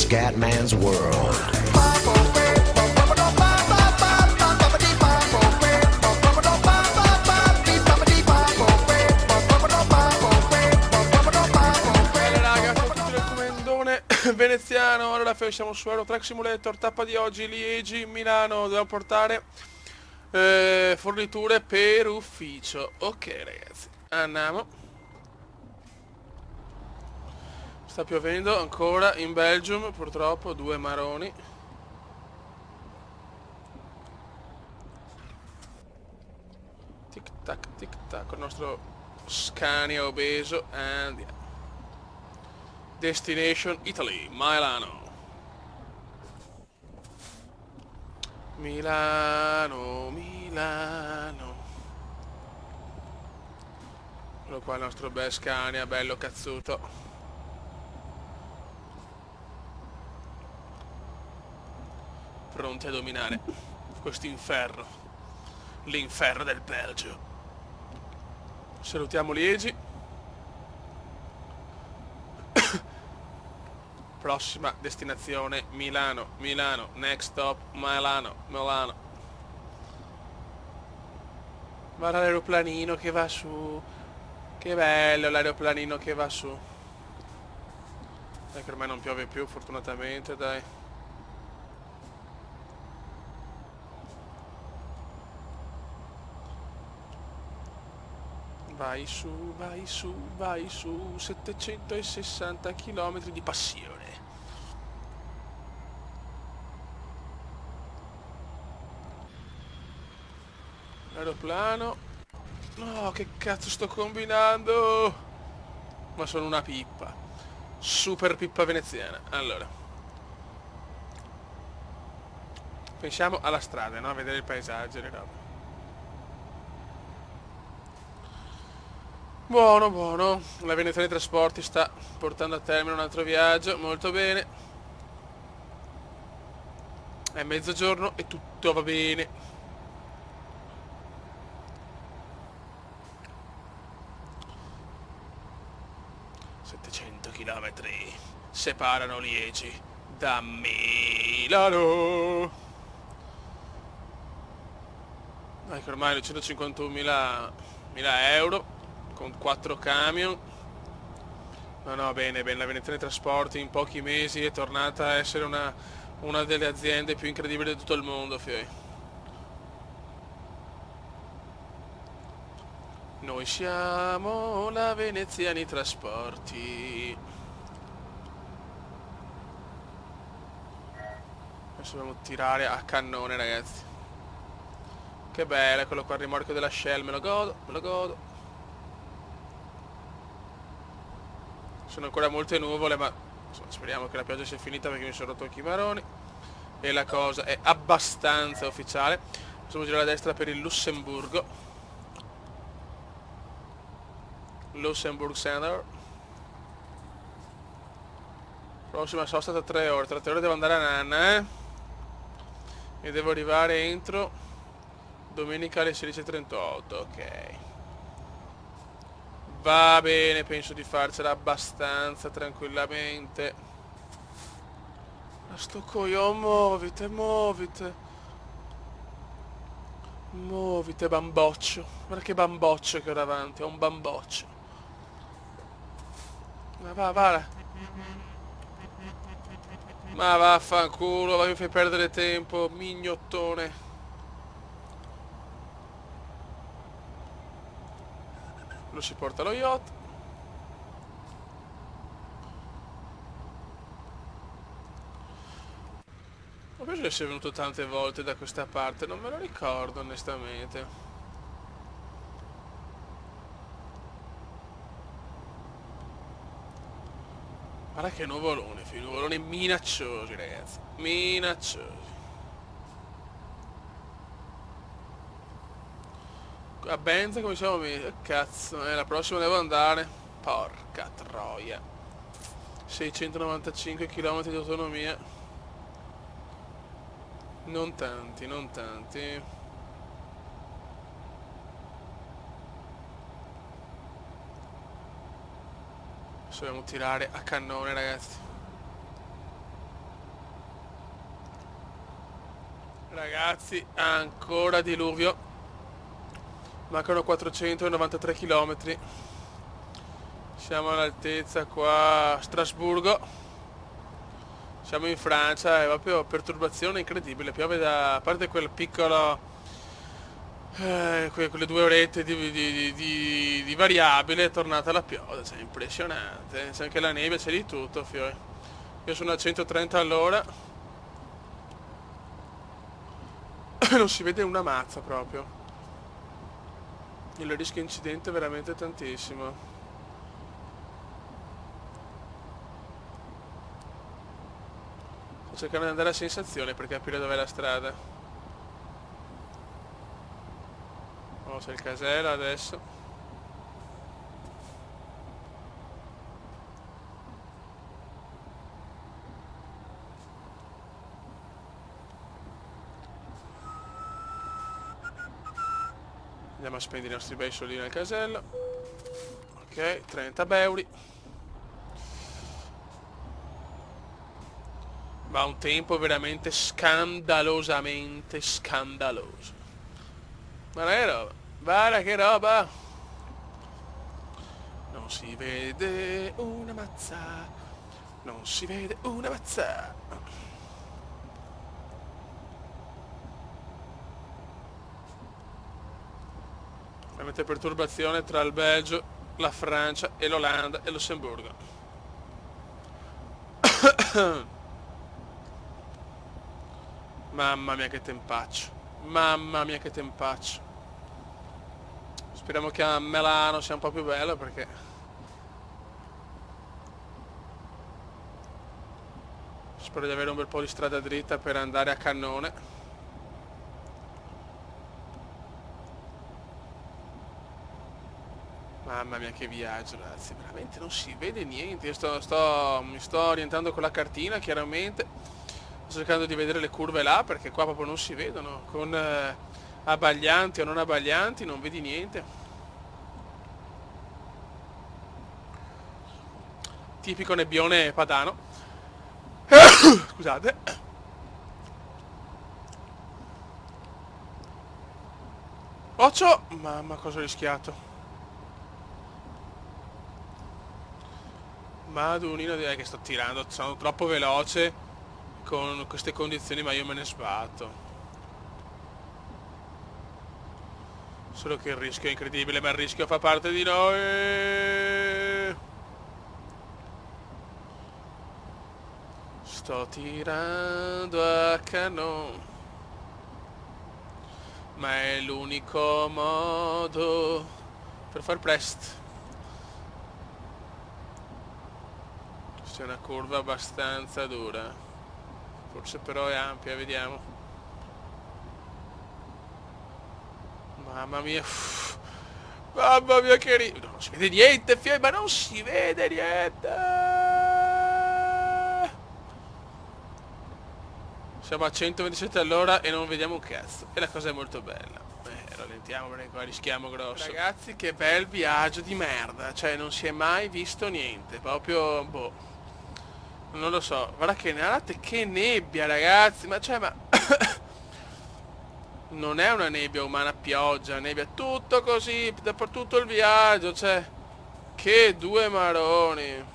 Scatman's World. Bella raga, ciao a tutti del comendone veneziano. Allora siamo su Euro Truck Simulator, tappa di oggi, Liegi, Milano. Dobbiamo portare forniture per ufficio. Ok ragazzi, andiamo. Sta piovendo ancora in Belgium, purtroppo, due maroni. Tic tac, con il nostro Scania obeso. Andiamo. Destination Italy, Milano. Milano, Milano. Eccolo qua il nostro bel Scania, bello cazzuto. Pronti a dominare questo inferno. L'inferno del Belgio. Salutiamo Liegi. Prossima destinazione Milano, Milano, next stop Milano, Milano. Guarda l'aeroplanino che va su. Che bello l'aeroplanino che va su. Dai che ormai non piove più fortunatamente, dai. Vai su, vai su, vai su, 760 km di passione. L'aeroplano. No, che cazzo sto combinando? Ma sono una pippa. Super pippa veneziana. Allora. Pensiamo alla strada, no? A vedere il paesaggio e le robe. Buono, buono. La Veneziana dei Trasporti sta portando a termine un altro viaggio. Molto bene. È mezzogiorno e tutto va bene. 700 chilometri separano Liegi da Milano. Dai che ormai 151.000 euro con 4 camion. No, bene, bene, la Veneziana dei Trasporti in pochi mesi è tornata a essere una delle aziende più incredibili di tutto il mondo, fioi. Noi siamo la Veneziani Trasporti. Adesso dobbiamo tirare a cannone, ragazzi. Che bello, quello qua il rimorchio della Shell, me lo godo, me lo godo. Sono ancora molte nuvole, ma insomma, speriamo che la pioggia sia finita perché mi sono rotto anche i maroni. E la cosa è abbastanza ufficiale. Possiamo girare a destra per il Lussemburgo. Luxembourg Center. Prossima sosta tra 3 ore. Tra 3 ore devo andare a Nanna, e devo arrivare entro domenica alle 16:38. Ok. Va bene, penso di farcela abbastanza tranquillamente. Ma sto coglione, muovite, muovite. Muovite, bamboccio. Guarda che bamboccio che ho davanti, ho un bamboccio. Ma va. Ma vaffanculo, mi fai perdere tempo, mignottone. Lo si porta lo yacht. Ma penso che sia venuto tante volte da questa parte, non me lo ricordo onestamente. Guarda che nuvoloni minacciosi ragazzi, minacciosi. A Benza come siamo messi? Cazzo, la prossima devo andare. Porca troia. 695 km di autonomia. Non tanti, non tanti. Adesso dobbiamo tirare a cannone ragazzi. Ragazzi, ancora diluvio. Mancano 493 km. Siamo all'altezza qua a Strasburgo. Siamo in Francia, è proprio perturbazione incredibile. Piove da, a parte quel piccolo quelle 2 orette di variabile, è tornata la pioggia, cioè impressionante. C'è anche la neve, c'è di tutto, fiore. Io sono a 130 all'ora. Non si vede una mazza proprio. Il rischio incidente è veramente tantissimo. Sto cercando di andare a sensazione per capire dov'è la strada. Oh, c'è il casello adesso. Andiamo a spendere i nostri bei soldini al casello. Ok, 30 beuri. Ma un tempo veramente scandalosamente scandaloso. Guarda che roba, guarda che roba. Non si vede una mazza, non si vede una mazza. Veramente perturbazione tra il Belgio, la Francia e l'Olanda e Lussemburgo. Mamma mia che tempaccio. Mamma mia che tempaccio. Speriamo che a Milano sia un po' più bello perché spero di avere un bel po' di strada dritta per andare a cannone. Mamma mia che viaggio, ragazzi, veramente non si vede niente. Io mi sto orientando con la cartina, chiaramente. Sto cercando di vedere le curve là perché qua proprio non si vedono. Con abbaglianti o non abbaglianti non vedi niente. Tipico nebbione padano. Scusate. Occhio! Mamma cosa ho rischiato. Madonnina, direi che sto tirando, sono troppo veloce con queste condizioni, ma io me ne sbatto. Solo che il rischio è incredibile, ma il rischio fa parte di noi. Sto tirando a cannone, ma è l'unico modo per far presto. C'è una curva abbastanza dura, forse però è ampia, vediamo. Mamma mia, mamma mia che non si vede niente, ma non si vede niente. Siamo a 127 all'ora e non vediamo un cazzo, e la cosa è molto bella. Rallentiamo perché qua rischiamo grosso. Ragazzi, che bel viaggio di merda, cioè non si è mai visto niente, proprio boh. Non lo so, guarda che nebbia, ragazzi, ma cioè, ma non è una nebbia umana, pioggia, nebbia, tutto così, dappertutto il viaggio, cioè, che due maroni.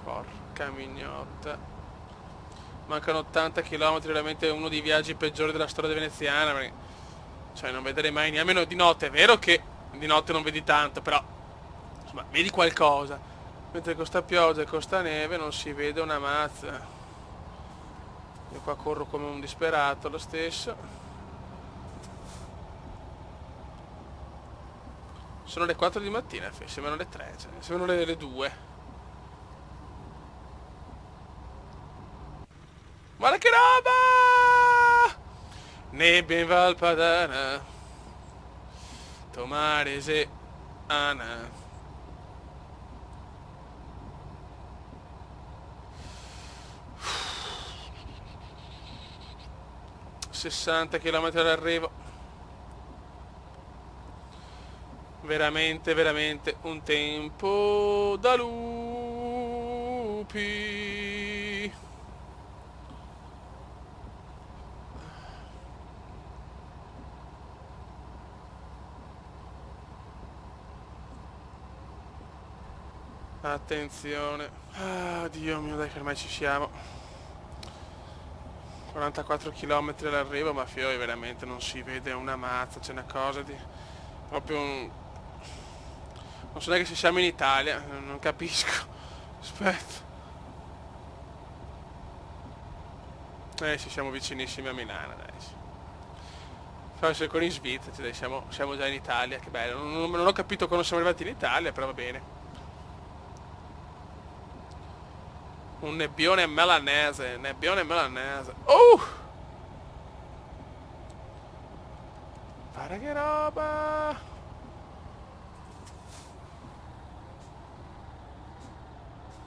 Porca mignotta. Mancano 80 km, veramente uno dei viaggi peggiori della storia veneziana, perché cioè non vedrei mai nemmeno di notte. È vero che di notte non vedi tanto, però insomma vedi qualcosa. Mentre con sta pioggia e con sta neve non si vede una mazza. Io qua corro come un disperato lo stesso. Sono le 4 di mattina, sembrano le 3, cioè, sembrano le 2. Guarda che roba! Nebbia in Valpadana, Tomarese, Ana. ...60 km all'arrivo. Veramente, veramente un tempo da lupi. Attenzione. Ah, Dio mio, dai che ormai ci siamo. 44 km all'arrivo, ma fioi veramente non si vede una mazza, c'è una cosa di... proprio un... non so neanche se siamo in Italia, non capisco. Aspetta. Sì, siamo vicinissimi a Milano, dai. Sì. Forse ancora in Svizzera, dai, siamo già in Italia, che bello. Non ho capito quando siamo arrivati in Italia, però va bene. Un nebbione melanese, nebbione melanese. Guarda che roba!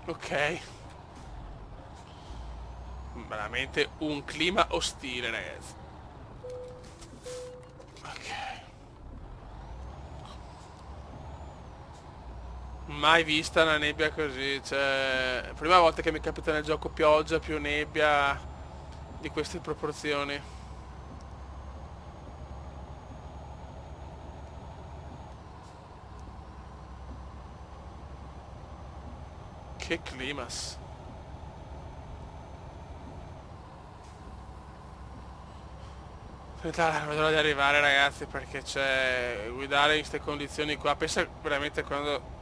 Ok. Veramente un clima ostile, ragazzi. Ok. Mai vista una nebbia così, cioè... Prima volta che mi capita nel gioco pioggia più nebbia di queste proporzioni. Che climas. Aspetta, non vedo l'ora di arrivare ragazzi perché c'è guidare in queste condizioni qua. Pensa veramente quando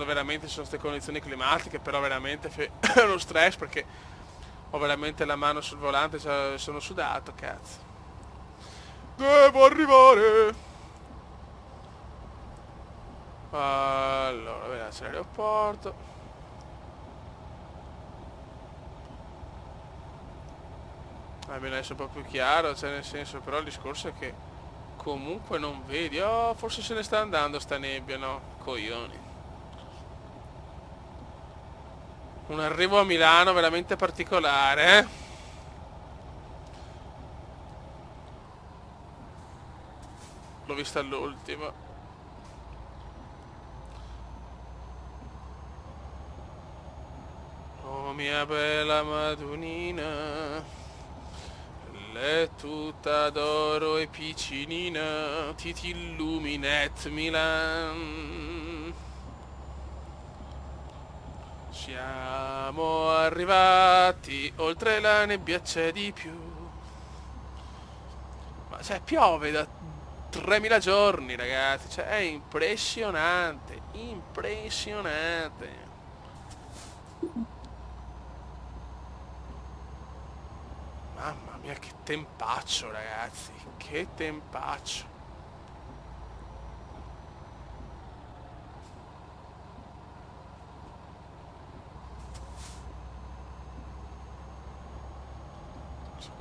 veramente ci sono queste condizioni climatiche, però veramente è uno stress perché ho veramente la mano sul volante, cioè, sono sudato, cazzo. Devo arrivare. Allora, vediamo c'è l'aeroporto. Almeno adesso è un po' più chiaro, cioè nel senso, però il discorso è che comunque non vedi. Oh, forse se ne sta andando sta nebbia, no? Coglioni. Un arrivo a Milano veramente particolare, eh? L'ho vista all'ultimo. Oh mia bella Madonnina, è tutta d'oro e piccinina, ti illuminet Milan. Siamo arrivati, oltre la nebbia c'è di più. Ma cioè piove da 3000 giorni ragazzi, cioè è impressionante, impressionante. Mamma mia che tempaccio ragazzi, che tempaccio.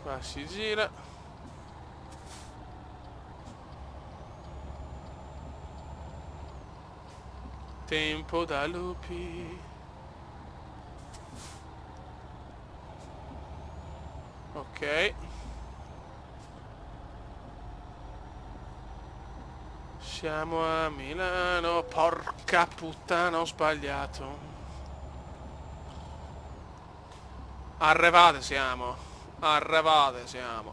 Qua si gira. Tempo da lupi. Ok. Siamo a Milano. Porca puttana, ho sbagliato. Arrivate siamo. Arrivate siamo.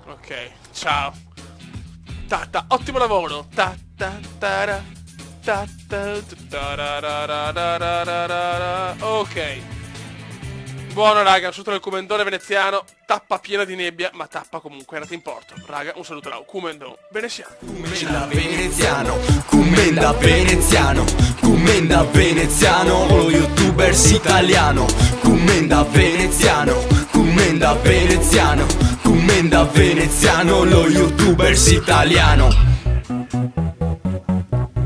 Ok, ciao. Ottimo lavoro. Ok. Buono raga, sotto il Comendone veneziano. Tappa piena di nebbia, ma tappa comunque era in porto. Raga, un saluto là, Comendone veneziano. Commenda veneziano, commenda veneziano, commenda veneziano, lo youtubers italiano. Commenda veneziano, commenda veneziano, commenda veneziano, lo youtubers italiano.